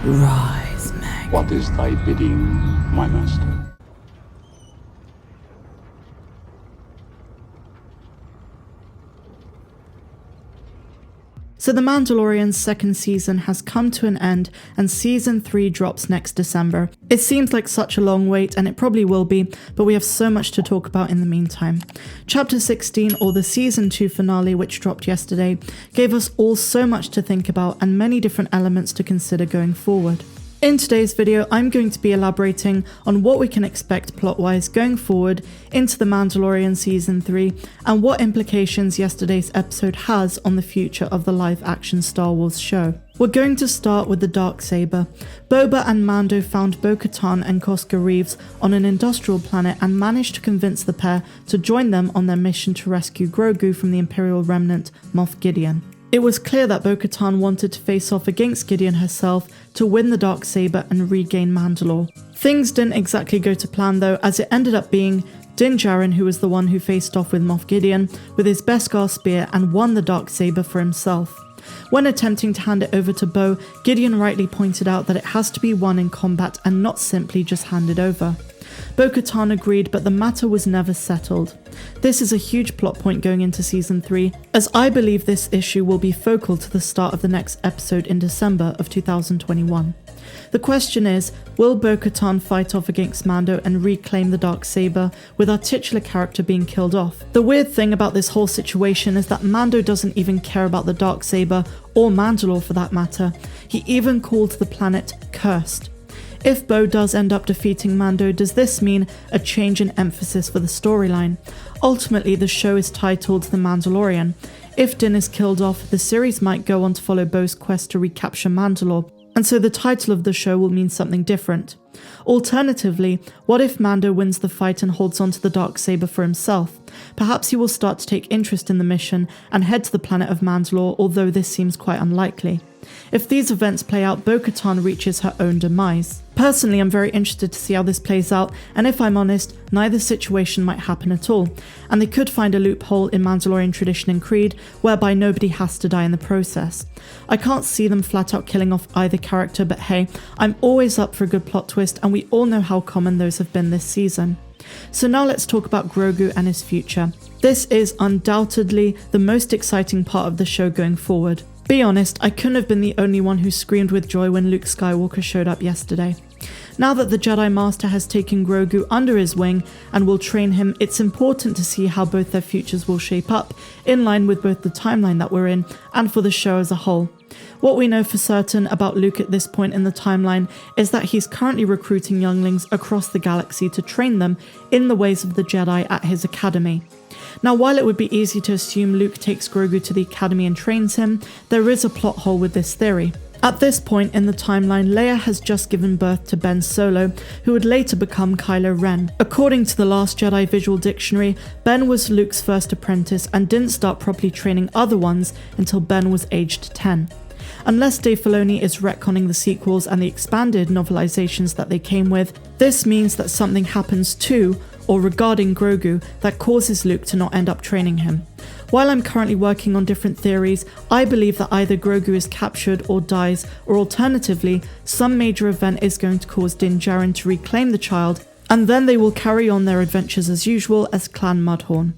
Rise, Meg. What is thy bidding, my master? So The Mandalorian's second season has come to an end and season 3 drops next December. It seems like such a long wait, and it probably will be, but we have so much to talk about in the meantime. Chapter 16, or the season 2 finale, which dropped yesterday, gave us all so much to think about and many different elements to consider going forward. In today's video, I'm going to be elaborating on what we can expect plot-wise going forward into The Mandalorian Season 3 and what implications yesterday's episode has on the future of the live-action Star Wars show. We're going to start with the Darksaber. Boba and Mando found Bo-Katan and Koska Reeves on an industrial planet and managed to convince the pair to join them on their mission to rescue Grogu from the Imperial Remnant, Moff Gideon. It was clear that Bo-Katan wanted to face off against Gideon herself to win the Darksaber and regain Mandalore. Things didn't exactly go to plan though, as it ended up being Din Djarin who was the one who faced off with Moff Gideon with his Beskar spear and won the Darksaber for himself. When attempting to hand it over to Bo, Gideon rightly pointed out that it has to be won in combat and not simply just handed over. Bo-Katan agreed, but the matter was never settled. This is a huge plot point going into Season 3, as I believe this issue will be focal to the start of the next episode in December of 2021. The question is, will Bo-Katan fight off against Mando and reclaim the Darksaber, with our titular character being killed off? The weird thing about this whole situation is that Mando doesn't even care about the Darksaber, or Mandalore for that matter. He even called the planet cursed. If Bo does end up defeating Mando, does this mean a change in emphasis for the storyline? Ultimately, the show is titled The Mandalorian. If Din is killed off, the series might go on to follow Bo's quest to recapture Mandalore, and so the title of the show will mean something different. Alternatively, what if Mando wins the fight and holds on to the Darksaber for himself? Perhaps he will start to take interest in the mission and head to the planet of Mandalore, although this seems quite unlikely. If these events play out, Bo-Katan reaches her own demise. Personally, I'm very interested to see how this plays out, and if I'm honest, neither situation might happen at all, and they could find a loophole in Mandalorian tradition and creed whereby nobody has to die in the process. I can't see them flat out killing off either character, but hey, I'm always up for a good plot twist, and we all know how common those have been this season. So now let's talk about Grogu and his future. This is undoubtedly the most exciting part of the show going forward. Be honest, I couldn't have been the only one who screamed with joy when Luke Skywalker showed up yesterday. Now that the Jedi Master has taken Grogu under his wing and will train him, it's important to see how both their futures will shape up, in line with both the timeline that we're in and for the show as a whole. What we know for certain about Luke at this point in the timeline is that he's currently recruiting younglings across the galaxy to train them in the ways of the Jedi at his academy. Now, while it would be easy to assume Luke takes Grogu to the academy and trains him, there is a plot hole with this theory. At this point in the timeline, Leia has just given birth to Ben Solo, who would later become Kylo Ren. According to the Last Jedi visual dictionary, Ben was Luke's first apprentice and didn't start properly training other ones until Ben was aged 10. Unless Dave Filoni is retconning the sequels and the expanded novelizations that they came with, this means that something happens to or regarding Grogu that causes Luke to not end up training him. While I'm currently working on different theories, I believe that either Grogu is captured or dies, or alternatively, some major event is going to cause Din Djarin to reclaim the child, and then they will carry on their adventures as usual as Clan Mudhorn.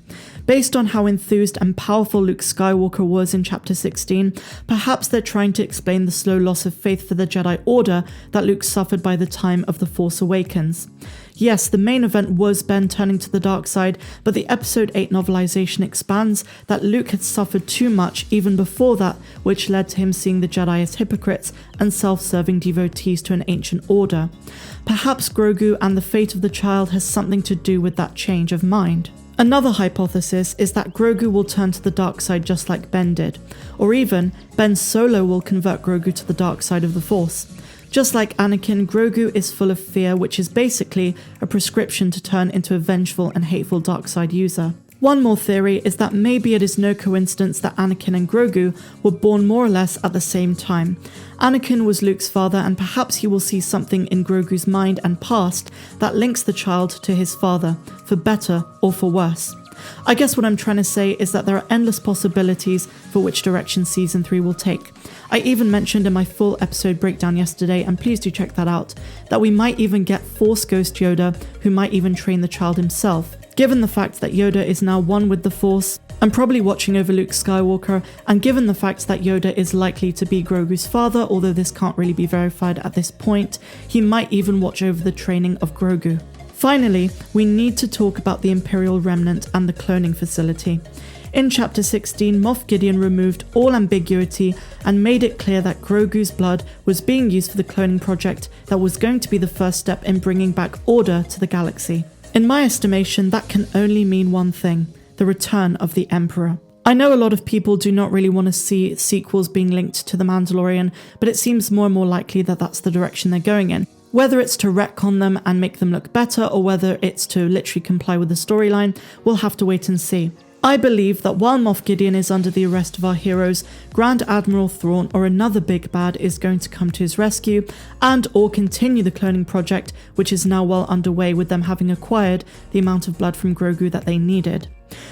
Based on how enthused and powerful Luke Skywalker was in Chapter 16, perhaps they're trying to explain the slow loss of faith for the Jedi Order that Luke suffered by the time of The Force Awakens. Yes, the main event was Ben turning to the dark side, but the Episode 8 novelization expands that Luke had suffered too much even before that, which led to him seeing the Jedi as hypocrites and self-serving devotees to an ancient order. Perhaps Grogu and the fate of the child has something to do with that change of mind. Another hypothesis is that Grogu will turn to the dark side just like Ben did, or even Ben Solo will convert Grogu to the dark side of the Force. Just like Anakin, Grogu is full of fear, which is basically a prescription to turn into a vengeful and hateful dark side user. One more theory is that maybe it is no coincidence that Anakin and Grogu were born more or less at the same time. Anakin was Luke's father, and perhaps he will see something in Grogu's mind and past that links the child to his father, for better or for worse. I guess what I'm trying to say is that there are endless possibilities for which direction season 3 will take. I even mentioned in my full episode breakdown yesterday, and please do check that out, that we might even get Force Ghost Yoda, who might even train the child himself. Given the fact that Yoda is now one with the Force, and probably watching over Luke Skywalker, and given the fact that Yoda is likely to be Grogu's father, although this can't really be verified at this point, he might even watch over the training of Grogu. Finally, we need to talk about the Imperial Remnant and the cloning facility. In Chapter 16, Moff Gideon removed all ambiguity and made it clear that Grogu's blood was being used for the cloning project that was going to be the first step in bringing back order to the galaxy. In my estimation, that can only mean one thing: the return of the Emperor. I know a lot of people do not really want to see sequels being linked to The Mandalorian, but it seems more and more likely that that's the direction they're going in. Whether it's to retcon them and make them look better, or whether it's to literally comply with the storyline, we'll have to wait and see. I believe that while Moff Gideon is under the arrest of our heroes, Grand Admiral Thrawn or another big bad is going to come to his rescue and or continue the cloning project, which is now well underway with them having acquired the amount of blood from Grogu that they needed.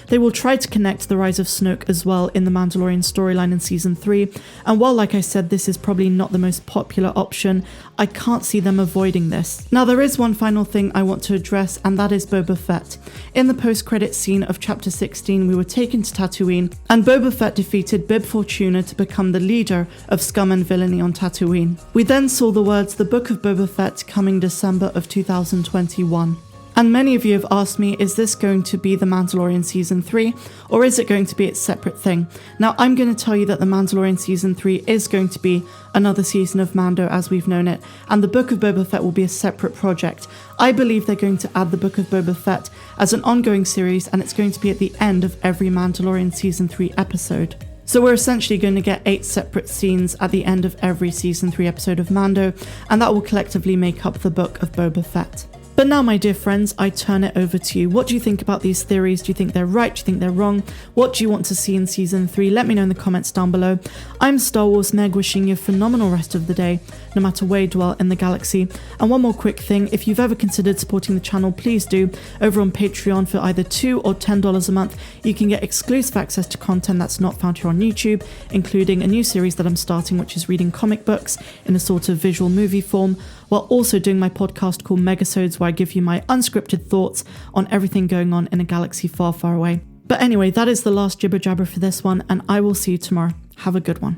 They will try to connect the rise of Snoke as well in the Mandalorian storyline in Season 3, and while like I said this is probably not the most popular option, I can't see them avoiding this. Now there is one final thing I want to address, and that is Boba Fett. In the post-credits scene of Chapter 16 we were taken to Tatooine, and Boba Fett defeated Bib Fortuna to become the leader of scum and villainy on Tatooine. We then saw the words "The Book of Boba Fett" coming December of 2021. And many of you have asked me, is this going to be The Mandalorian Season 3, or is it going to be its separate thing? Now, I'm going to tell you that The Mandalorian Season 3 is going to be another season of Mando as we've known it, and The Book of Boba Fett will be a separate project. I believe they're going to add The Book of Boba Fett as an ongoing series, and it's going to be at the end of every Mandalorian Season 3 episode. So we're essentially going to get 8 separate scenes at the end of every Season 3 episode of Mando, and that will collectively make up The Book of Boba Fett. But now, my dear friends, I turn it over to you. What do you think about these theories? Do you think they're right? Do you think they're wrong? What do you want to see in Season 3? Let me know in the comments down below. I'm Star Wars Meg, wishing you a phenomenal rest of the day, no matter where you dwell in the galaxy. And one more quick thing, if you've ever considered supporting the channel, please do. Over on Patreon for either $2 or $10 a month, you can get exclusive access to content that's not found here on YouTube, including a new series that I'm starting, which is reading comic books in a sort of visual movie form, while also doing my podcast called Megasodes, where I give you my unscripted thoughts on everything going on in a galaxy far, far away. But anyway, that is the last jibber jabber for this one, and I will see you tomorrow. Have a good one.